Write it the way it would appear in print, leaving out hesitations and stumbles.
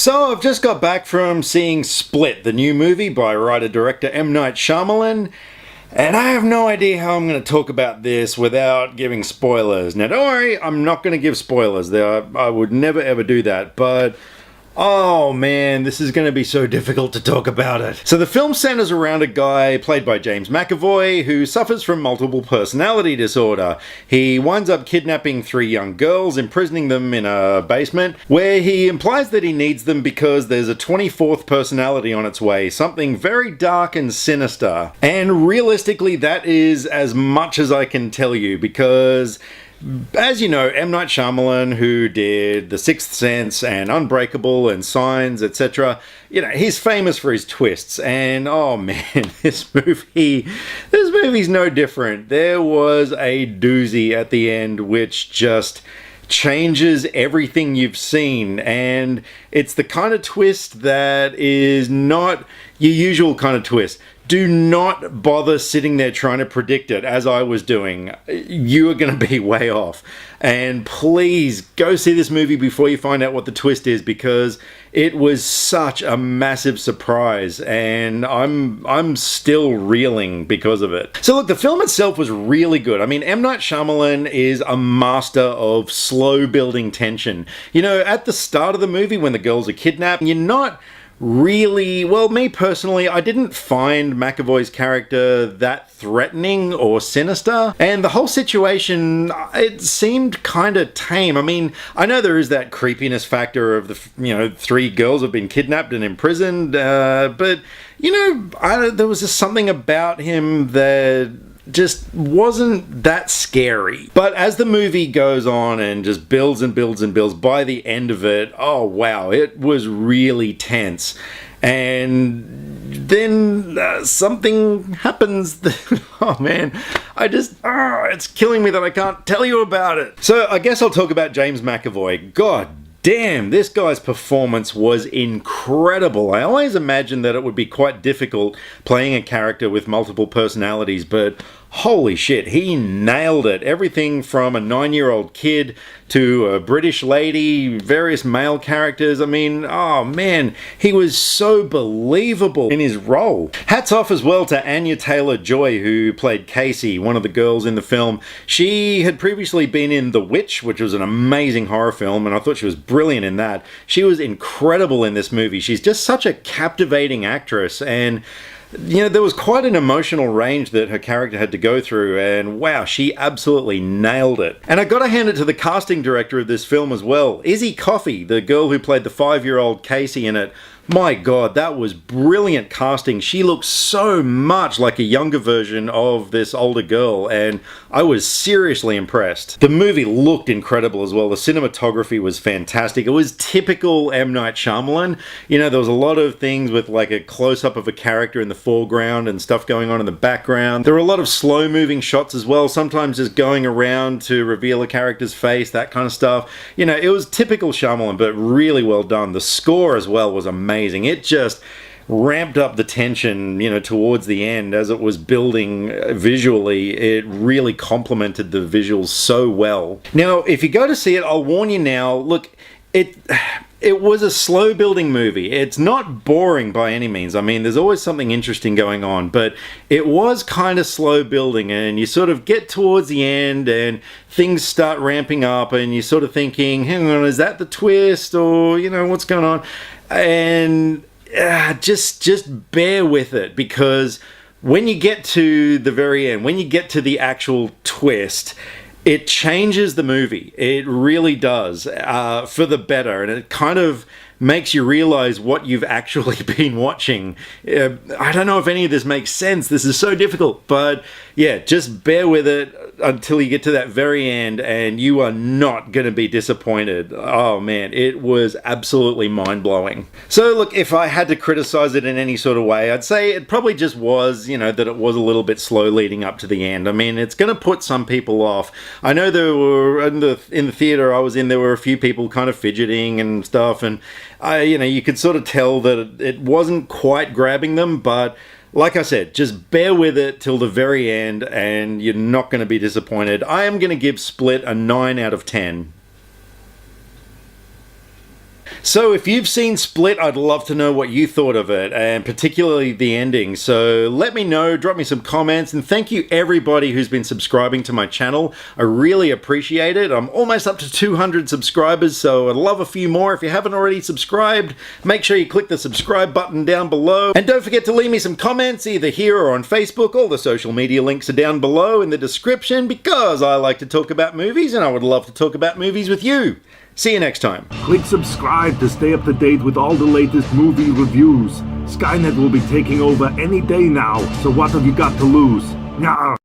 So I've just got back from seeing Split, the new movie by writer-director M. Night Shyamalan, and I have no idea how I'm going to talk about this without giving spoilers. Now don't worry, I'm not going to give spoilers. I would never ever do that, but oh man, this is going to be so difficult to talk about it. So the film centers around a guy played by James McAvoy who suffers from multiple personality disorder. He winds up kidnapping 3 young girls, imprisoning them in a basement, where he implies that he needs them because there's a 24th personality on its way, something very dark and sinister. And realistically, that is as much as I can tell you, because as you know, M. Night Shyamalan, who did The Sixth Sense and Unbreakable and Signs, etc., you know, he's famous for his twists, and oh man, this movie's no different. There was a doozy at the end which just changes everything you've seen, and it's the kind of twist that is not your usual kind of twist. Do not bother sitting there trying to predict it, as I was doing. You are going to be way off. And please go see this movie before you find out what the twist is, because it was such a massive surprise, and I'm still reeling because of it. So look, the film itself was really good. I mean, M. Night Shyamalan is a master of slow building tension. You know, at the start of the movie when the girls are kidnapped, you're not really, well, me personally, I didn't find McAvoy's character that threatening or sinister, and the whole situation, it seemed kind of tame. I mean, I know there is that creepiness factor of the 3 girls have been kidnapped and imprisoned, but there was just something about him that just wasn't that scary. But as the movie goes on and just builds and builds and builds, by the end of it, oh wow, it was really tense. And then something happens that, oh man, it's killing me that I can't tell you about it. So I guess I'll talk about James McAvoy. God damn, this guy's performance was incredible. I always imagined that it would be quite difficult playing a character with multiple personalities, but holy shit, he nailed it. Everything from a 9-year-old kid to a British lady, various male characters. I mean, oh man, he was so believable in his role. Hats off as well to Anya Taylor-Joy, who played Casey, one of the girls in the film. She had previously been in The Witch, which was an amazing horror film, and I thought she was brilliant in that. She was incredible in this movie. She's just such a captivating actress, and there was quite an emotional range that her character had to go through, and wow, she absolutely nailed it. And I gotta hand it to the casting director of this film as well, Izzy Coffey, the girl who played the 5-year-old Casey in it. My god, that was brilliant casting. She looked so much like a younger version of this older girl, and I was seriously impressed. The movie looked incredible as well. The cinematography was fantastic. It was typical M. Night Shyamalan. There was a lot of things with like a close-up of a character in the foreground and stuff going on in the background. There were a lot of slow-moving shots as well, sometimes just going around to reveal a character's face, that kind of stuff. It was typical Shyamalan, but really well done. The score as well was amazing. It just ramped up the tension, towards the end as it was building visually. It really complemented the visuals so well. Now, if you go to see it, I'll warn you now, look, it was a slow building movie. It's not boring by any means. I mean, there's always something interesting going on, but it was kind of slow building, and you sort of get towards the end and things start ramping up and you're sort of thinking, hang on, is that the twist, or what's going on? And just bear with it, because when you get to the very end, when you get to the actual twist, it changes the movie. It really does, for the better, and it kind of makes you realize what you've actually been watching. I don't know if any of this makes sense. This is so difficult, but yeah, just bear with it until you get to that very end, and you are not going to be disappointed. Oh man, it was absolutely mind-blowing. So look, if I had to criticize it in any sort of way, I'd say it probably just was, that it was a little bit slow leading up to the end. I mean, it's going to put some people off. I know there were, in the theater I was in, there were a few people kind of fidgeting and stuff, and you could sort of tell that it wasn't quite grabbing them, but like I said, just bear with it till the very end and you're not going to be disappointed. I am going to give Split a 9 out of 10. So if you've seen Split, I'd love to know what you thought of it, and particularly the ending. So let me know, drop me some comments, and thank you everybody who's been subscribing to my channel. I really appreciate it. I'm almost up to 200 subscribers, so I'd love a few more. If you haven't already subscribed, make sure you click the subscribe button down below. And don't forget to leave me some comments either here or on Facebook. All the social media links are down below in the description because I like to talk about movies and I would love to talk about movies with you. See you next time. Click subscribe to stay up to date with all the latest movie reviews. Skynet will be taking over any day now, so what have you got to lose? Nyah.